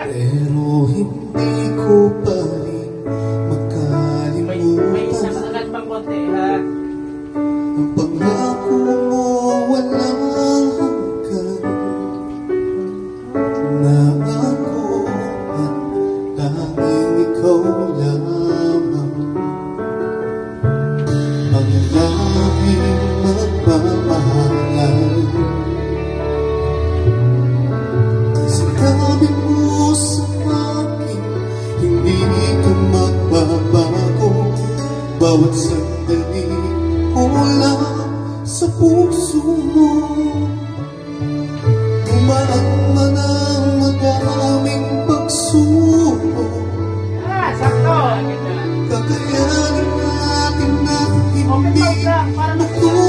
Pero hindi ko pa rin makalimutan ang pangako mo walang hanggan, na ako at tanging ikaw lamang ang laging magmamahalan. Sinabi mo sa akin, hindi ka magbabago. Bawat sandali mula sa puso mo, dumaan man ang madaming pagsubok, kakayanin natin na hindi makuha.